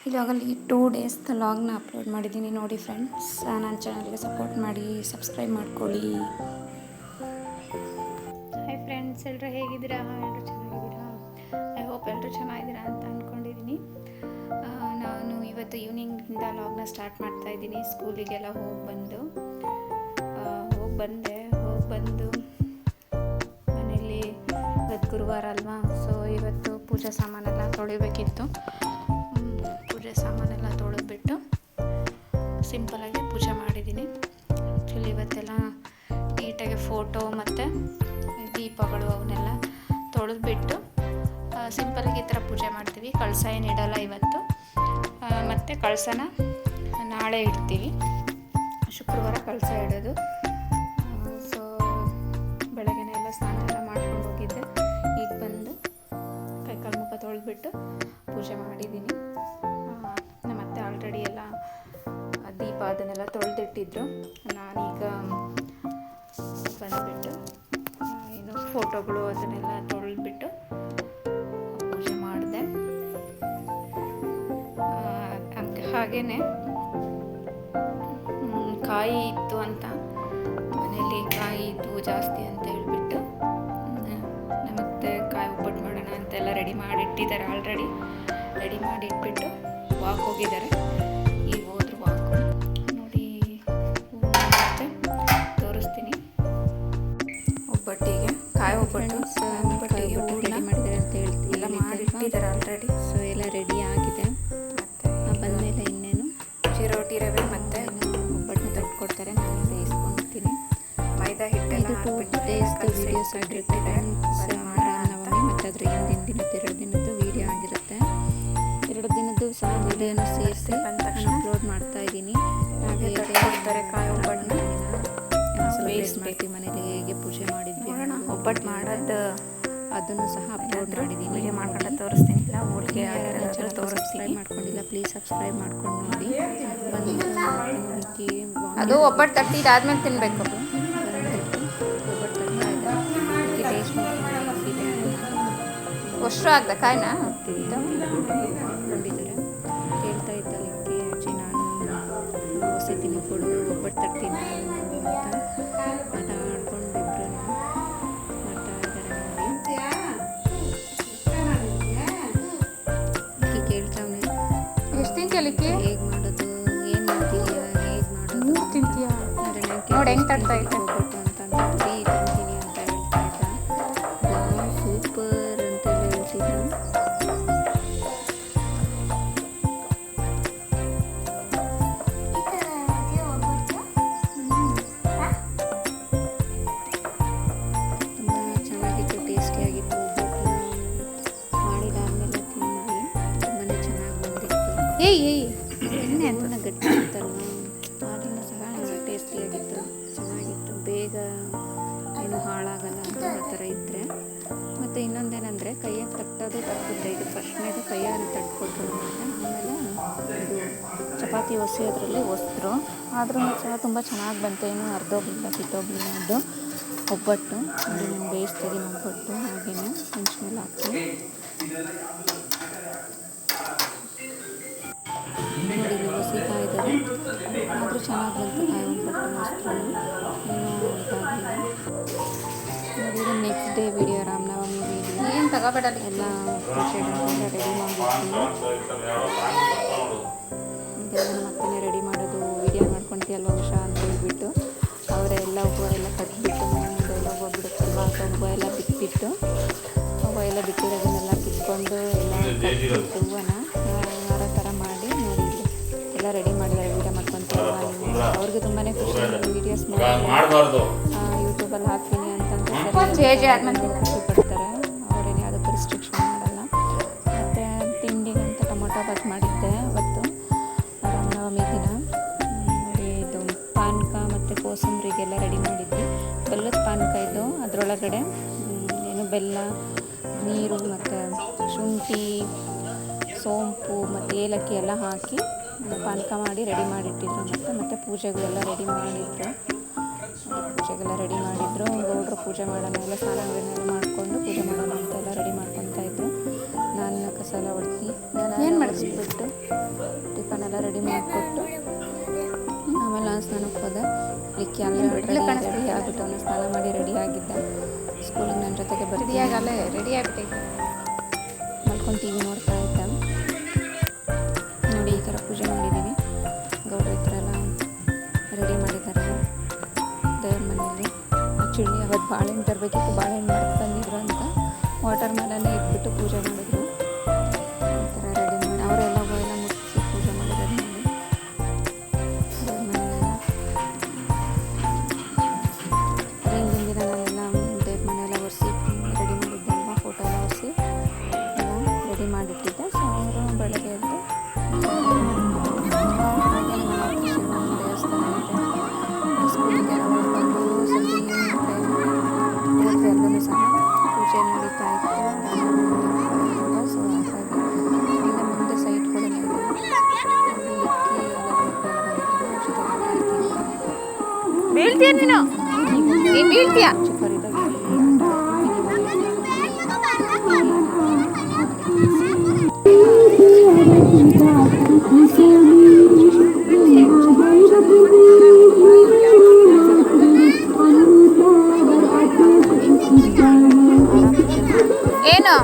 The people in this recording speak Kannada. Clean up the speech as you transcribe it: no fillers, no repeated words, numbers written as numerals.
ಇವಾಗಲ್ಲಿ 2 ಡೇಸ್ ಲಾಗ್ನ ಅಪ್ಲೋಡ್ ಮಾಡಿದ್ದೀನಿ ನೋಡಿ ಫ್ರೆಂಡ್ಸ್. ನನ್ನ ಚಾನಲ್ಗೆ ಸಪೋರ್ಟ್ ಮಾಡಿ, ಸಬ್ಸ್ಕ್ರೈಬ್ ಮಾಡ್ಕೊಳ್ಳಿ. ಹಾಯ್ ಫ್ರೆಂಡ್ಸ್, ಎಲ್ಲರೂ ಹೇಗಿದ್ದೀರಾ? ಎಲ್ಲರೂ ಚೆನ್ನಾಗಿದ್ದೀರಾ? ಐ ಹೋಪ್ ಎಲ್ಲರೂ ಚೆನ್ನಾಗಿದ್ದೀರಾ ಅಂತ ಅಂದ್ಕೊಂಡಿದ್ದೀನಿ. ನಾನು ಇವತ್ತು ಈವ್ನಿಂಗಿಂದ ಲಾಗ್ನ ಸ್ಟಾರ್ಟ್ ಮಾಡ್ತಾಯಿದ್ದೀನಿ. ಸ್ಕೂಲಿಗೆಲ್ಲ ಹೋಗಿ ಬಂದು ಮನೇಲಿ ಇವತ್ತು ಗುರುವಾರ ಅಲ್ವಾ, ಸೊ ಇವತ್ತು ಪೂಜಾ ಸಾಮಾನೆಲ್ಲ ತೊಳಿಬೇಕಿತ್ತು. ಪೂಜೆ ಸಾಮಾನೆಲ್ಲ ತೊಳೆದ್ಬಿಟ್ಟು ಸಿಂಪಲಾಗಿ ಪೂಜೆ ಮಾಡಿದ್ದೀನಿ. ಆ್ಯಕ್ಚುಲಿ ಇವತ್ತೆಲ್ಲ ನೀಟಾಗಿ ಫೋಟೋ ಮತ್ತು ದೀಪಗಳು ಅವನ್ನೆಲ್ಲ ತೊಳೆದ್ಬಿಟ್ಟು ಸಿಂಪಲಾಗಿ ಈ ಥರ ಪೂಜೆ ಮಾಡ್ತೀವಿ. ಕಳಸ ಏನಿಡಲ್ಲ ಇವತ್ತು, ಮತ್ತು ಕಳಸನ ನಾಳೆ ಇಡ್ತೀವಿ. ಶುಕ್ರವಾರ ಕಳಸ ಇಡೋದು. ಸೊ ಬೆಳಗ್ಗೆನೇ ಎಲ್ಲ ಸ್ನಾನ ಎಲ್ಲ ಮಾಡ್ಕೊಂಡು ಹೋಗಿದ್ದೆ. ಈಗ ಬಂದು ಕೈಕಾಲು ಮುಖ ತೊಳೆದ್ಬಿಟ್ಟು ಪೂಜೆ ಮಾಡಿದ್ದೀನಿ. ನಮ್ಮತ್ತೆ ಆಲ್ರೆಡಿ ಎಲ್ಲ ದೀಪ ಅದನ್ನೆಲ್ಲ ತೊಳೆದಿಟ್ಟಿದ್ರು. ನಾನೀಗ ಬಂದುಬಿಟ್ಟು ಏನು ಫೋಟೋಗಳು ಅದನ್ನೆಲ್ಲ ತೊಳೆದ್ಬಿಟ್ಟು ಪೂಜೆ ಮಾಡಿದೆ. ಹಾಗೆಯೇ ಕಾಯಿ ಇತ್ತು ಅಂತ ಮನೇಲಿ ಕಾಯಿ ಇತ್ತು ಜಾಸ್ತಿ ಅಂತ ಹೇಳ್ಬಿಟ್ಟು ಮತ್ತೆ ಕಾಯಿ ಒಬ್ಬಟ್ಟು ಮಾಡೋಣ ಅಂತೆಲ್ಲ ರೆಡಿ ಮಾಡಿಟ್ಟಿದ್ದಾರೆ. ಆಲ್ರೆಡಿ ರೆಡಿ ಮಾಡಿಟ್ಬಿಟ್ಟು ವಾಕ್ ಹೋಗಿದ್ದಾರೆ. ಈಗ ಹೋದ್ರು ವಾಕ್ ನೋಡಿ. ಮತ್ತೆ ತೋರಿಸ್ತೀನಿ. ಒಬ್ಬಟ್ಟಿಗೆ ಕಾಯಿ ಒಬ್ಬಟ್ಟು ರೆಡಿ ಮಾಡಿದ್ದಾರೆ ಅಂತ ಹೇಳ್ತೀನಿ. ಎಲ್ಲ ಮಾಡಿಟ್ಟಿದ್ದಾರೆ ಆಲ್ರೆಡಿ. ಸೊ ಎಲ್ಲ ರೆಡಿ ಆಗಿದೆ. ಮತ್ತು ಬಂದಮೇಲೆ ಇನ್ನೇನು ಚಿರೋಟಿ ರವೆ ಮತ್ತು ಒಬ್ಬಟ್ಟನ್ನ ತೊಟ್ಕೊಡ್ತಾರೆ. ನಾನು ಬೇಯಿಸ್ಕೊಳ್ತೀನಿ. ಮೈದಾ ಹಿಟ್ಟೆಲ್ಲ ಹಾಕ್ಬಿಟ್ಟು ವೀಡಿಯೋಸ್ ಆಗಿರುತ್ತೆ. ರಾಮನವಮಿ ಮತ್ತು ಅದರ ಹಿಂದಿನ ದಿನದ್ದು 2 ದಿನದ್ದು ವೀಡಿಯೋ ಆಗಿರುತ್ತೆ. 2 ದಿನದ್ದು ಸಹ ವೀಡಿಯೋನ ಸೇರಿಸಿ ಅಪ್ಲೋಡ್ ಮಾಡ್ತಾ ಇದ್ದೀನಿ. ಹಾಗೆ ಕಾಯಿ ಒಬ್ಬಟ್ಟನ್ನ ಬೇಯಿಸ್ಬೇಕು. ಮನೇಲಿ ಹೇಗೆ ಪೂಜೆ ಮಾಡಿದ್ವಿ ಒಬ್ಬಟ್ಟು ಮಾಡೋದು ಅದನ್ನು ಸಹ ಅಪ್ಲೋಡ್ ಮಾಡಿದ್ದೀನಿ. ವಿಡಿಯೋ ಮಾಡ್ಕೊಂಡು ತೋರಿಸ್ತೀನಿ. ಇಲ್ಲ ಹೋಳಿಗೆ ತೋರಿಸ್ತೀನಿ. ಮಾಡ್ಕೊಂಡಿಲ್ಲ ಪ್ಲೀಸ್ ಸಬ್ಸ್ಕ್ರೈಬ್ ಮಾಡ್ಕೊಂಡು ನೋಡಿ. ಅದು ಒಬ್ಬಟ್ಟು ತಟ್ಟಿ ಇದಾದ್ಮೇಲೆ ತಿನ್ನಬೇಕು. ಒಬ್ಬಟ್ಟು ತಟ್ಟಿ ಟೇಸ್ಟ್ ಮಾಡ್ಕೊಂಡಿದೆ. ಅಷ್ಟು ಆಗ್ದ ಕಾಯಿನ ಕೊಂಡಿದ್ದಾರೆ. ಕೇಳ್ತಾ ಇದ್ದಲ್ಲ ಅಜ್ಜಿ, ನಾನು ಹೊಸಿತೀನಿ ಕೊಡು ಒಬ್ಬಟ್ಟು ತಟ್ತೀನಿ ಅಂತ ಮಾತಾಡ್ಕೊಂಡು ಇಬ್ಬರು ಮಾಡ್ತಾ ಇದ್ದಾರೆ ನೋಡಿ. ಕೇಳ್ತಾವನೆ ಎಷ್ಟು ತಿಂತೀಯಲಿಕ್ಕೆ, ಹೇಗೆ ಮಾಡೋದು, ಏನು ಮಾಡ್ತೀಯ, ಹೇಗೆ ಮಾಡೋದು ತಿಂತೀಯ ನೋಡಿ, ಹೆಂಗೆ ತಟ್ತಾ ಇದ್ದೆ ಒಬ್ಬಟ್ಟು ಅಂತ ತಿಂತೀನಿ ಅಂತ ಹೇಳ್ತಾ ಇದ್ದ. ಸೂಪರ್ ಅಂತೆಲ್ಲ ಹೇಳ್ತಿದ್ದ. ತುಂಬ ಚೆನ್ನಾಗಿತ್ತು, ಟೇಸ್ಟಿಯಾಗಿತ್ತು. ಒಬ್ಬಟ್ಟು ಮಾಡಿದಾದ್ಮೇಲೆ ತಿಂದ್ವಿ. ತುಂಬಾ ಚೆನ್ನಾಗಿ ಬಂದಿತ್ತು. ಎಣ್ಣೆ ಅಂತ ಗಟ್ಟಿ ಇತ್ತಲ್ವ, ಅದನ್ನು ಸಹ ಟೇಸ್ಟಿಯಾಗಿತ್ತು, ಚೆನ್ನಾಗಿತ್ತು. ಬೇಗ ಏನು ಹಾಳಾಗಲ್ಲ ಅಂತ ಆ ಥರ ಇದ್ದರೆ. ಮತ್ತು ಇನ್ನೊಂದೇನೆಂದರೆ ಕೈಯಾಗಿ ತಟ್ಟುತ್ತೆ. ಇದು ಫಸ್ಟ್ನೇದು ಕೈಯಲ್ಲಿ ತಟ್ಕೊಟ್ರು. ಮತ್ತು ಆಮೇಲೆ ಇದು ಚಪಾತಿ ಒಸೆಯೋದ್ರಲ್ಲಿ ಒಸಿದ್ರು. ಆದ್ರೂ ಸಹ ತುಂಬ ಚೆನ್ನಾಗಿ ಬಂತು. ಏನು ಅರ್ಧೋಗ್ಲಿಲ್ಲ, ಬಿತ್ತೋಗ್ಲಿಲ್ಲ ಅದು ಒಬ್ಬಟ್ಟು. ನೋಡಿ ನಾನು ಬೇಯಿಸ್ತಿದ್ದೀನಿ ಒಬ್ಬಟ್ಟು. ಹಾಗೆಯೇ ಮೆಣಸಿನ ಹಾಕಿ ನೋಡಿ ಇಲ್ಲಿ ಒಸಿತಾ ಇದ್ದಾರೆ. ಆದರೂ ಚೆನ್ನಾಗಿ ಬಂತು ಕಾಯಿ ಒಬ್ಬಟ್ಟು. ಮೊಸರು ಏನೂ ಇದಾಗಲಿಲ್ಲ ನೋಡಿ. ಇದು next day video, Ramanavami video. ಏನು ತಗೋಬೇಡ, ಎಲ್ಲ ಪ್ರೊಸೀಜರ್ನೆಲ್ಲ ರೆಡಿ ಮಾಡಿರ್ತೀನಿ. ಇದೆಲ್ಲ ಮತ್ತೆ ರೆಡಿ ಮಾಡೋದು. ವಿಡಿಯೋ ಮಾಡ್ಕೊಳ್ತೀಯಲ್ವ ಉಷಾ ಅಂತ ಹೇಳ್ಬಿಟ್ಟು ಅವರೆಲ್ಲ ಹೂವು ಎಲ್ಲ ಕಟ್ಬಿಟ್ಟು ಮನೆ ಮುಂದೆ ಎಲ್ಲ ಹೂವು ಬಿಡುತ್ತಲ್ವ, ಆ ಹೂವು ಎಲ್ಲ ಬಿಟ್ಬಿಟ್ಟು ಹೂವು ಎಲ್ಲ ಬಿಟ್ಟಿರೋದನ್ನೆಲ್ಲ ಕಿತ್ಕೊಂಡು ಎಲ್ಲ ಕಟ್ಬಿಟ್ಟು ಹೂವನ್ನ ಹಾರ ಥರ ಮಾಡಿ ನೋಡಿ ಎಲ್ಲ ರೆಡಿ ಮಾಡಿದ್ದಾರೆ. ವೀಡಿಯೋ ಮಾಡ್ಕೊತೀವಲ್ವ, ಅವ್ರಿಗೆ ತುಂಬಾ ಖುಷಿ. ವೀಡಿಯೋಸ್ ಯೂಟ್ಯೂಬಲ್ಲಿ ಹಾಕ್ತೀನಿ ಅಂತಂದ್ರೆ ಖುಷಿ ಪಡ್ತಾರೆ. ಅವರೇನು ಯಾವುದಕ್ಕೂ ರಿಸ್ಟ್ರಿಕ್ಷನ್ ಮಾಡಲ್ಲ. ಮತ್ತು ತಿಂಡಿಗಂತ ಟೊಮೊಟೊ ಬಾತ್ ಮಾಡಿದ್ದೆ ಅವತ್ತು ರಾಮನವಮಿ ದಿನ. ನೋಡಿ ಇದು ಪಾನಕ ಮತ್ತು ಕೋಸಂಬರಿಗೆಲ್ಲ ರೆಡಿ ಮಾಡಿದ್ವಿ. ಬೆಲ್ಲದ ಪಾನಕ ಇದು. ಅದರೊಳಗಡೆ ಏನು ಬೆಲ್ಲ, ನೀರು ಮತ್ತು ಶುಂಠಿ, ಸೋಂಪು ಮತ್ತು ಏಲಕ್ಕಿ ಎಲ್ಲ ಹಾಕಿ ಪಾನಕ ಮಾಡಿ ರೆಡಿ ಮಾಡಿಟ್ಟಿದ್ರು. ಮತ್ತು ಪೂಜೆಗೆಲ್ಲ ರೆಡಿ ಮಾಡಿದ್ರು. ಗೌಡ್ರು ಪೂಜೆ ಮಾಡೋಣ, ಎಲ್ಲ ಸ್ನಾನಗಳನ್ನೆಲ್ಲ ಮಾಡಿಕೊಂಡು ಪೂಜೆ ಮಾಡೋಣ ಅಂತೆಲ್ಲ ರೆಡಿ ಮಾಡ್ಕೊತಾ ಇದ್ರು. ನಾನು ಮನೆ ಕಸ ಎಲ್ಲ ಹೊಡ್ತೀನಿ. ಏನು ಮಾಡಿಸ್ಬಿಟ್ಟು ಟಿಫನ್ ಎಲ್ಲ ರೆಡಿ ಮಾಡಿಕೊಟ್ಟು ಆಮೇಲೆ ನಾನು ಸ್ನಾನಕ್ಕೆ ಹೋದೆ. ಲಿಕ್ಕಿ ಅಲ್ಲೇ ರೆಡಿ ಆಗಿಬಿಟ್ಟು ಅವನು ಸ್ನಾನ ಮಾಡಿ ರೆಡಿ ಆಗಿದ್ದ. ಸ್ಕೂಲಿಗೆ ನನ್ನ ಜೊತೆಗೆ ರೆಡಿಯಾಗಲ್ಲೇ ರೆಡಿ ಆಗಿಬಿಟ್ಟೈತೆ. ಮಲ್ಕೊಂಡು ಟಿ ವಿ ನೋಡ್ತಾ ಇದ್ದ. ನೋಡಿ ಈ ಥರ ಪೂಜೆ ಮಾಡಿದ್ದೀವಿ. ಗೌಡ್ರು ಈ ಥರ ಎಲ್ಲ ರೆಡಿ ಮಾಡಿದ್ದಾರೆ ದೇವ್ರ ಮನೆಯಲ್ಲಿ. ಆ್ಯಕ್ಚುಲಿ ಅವತ್ತು ಬಾಳೆಹಣ್ಣು ತರಬೇಕಿತ್ತು, ಬಾಳೆಹಣ್ಣು ಮಾಡಿ ತಂದಿದ್ರು ಅಂತ ವಾಟರ್ ಮೇಲೇ ಇಟ್ಬಿಟ್ಟು ಪೂಜೆ ಮಾಡಿದ್ರು. ಈ ಥರ ರೆಡಿ ಮಾಡಿ ಅವರೆಲ್ಲ ಹೂವೆಲ್ಲ ಮುಟ್ಟಿಸಿ ಪೂಜೆ ಮಾಡಿದ್ದಾರೆ ನೋಡಿ ದೇವ್ರ ಮನೆಯೆಲ್ಲ. ಹಿಂದಿನ ದಿನ ನಾನೆಲ್ಲ ದೇವ್ರ ಮನೆಯೆಲ್ಲ ಒರೆಸಿ ರೆಡಿ ಮಾಡಿದ್ದೆ ಅಲ್ವಾ, ಫೋಟೋ ಎಲ್ಲ ಒರೆಸಿ ಎಲ್ಲ ರೆಡಿ ಮಾಡಿಟ್ಟಿದ್ದೆ. ಸೊ ಅವರು ಬೆಳಗ್ಗೆ ಎದ್ದು ಹಾಗೆ ನಮ್ಮ ಹತ್ರ ಶಿವನ ದೇವಸ್ಥಾನ ಇದೆ. ಸ್ಕೂಲಿಗೆಲ್ಲ ಬಂದು ಸಂಜೆ ಈವ್ನಿಂಗ್ ಟೈಮ್ ರಾತ್ರಿ ಎಲ್ಲನೂ ಸಹ ಪೂಜೆ ನಡೀತಾ ಇತ್ತು. ಸೊ ಹಾಗಾಗಿ ಇಲ್ಲೇ ಮುಂದೆ ಸೈಟ್ಗಳೆಲ್ಲ ಇದೆ. ಅಲ್ಲಿ ಲಿಕ್ಕಿ ಎಲ್ಲ ಮಕ್ಕಳೆಲ್ಲ ಬಂದಿದ್ರು, ಬೀಳ್ತೀಯ ನೀನು ಬೀಳ್ತೀಯ. ಚಿಕ್ಕವರಿದ್ದಾಗ ಏನು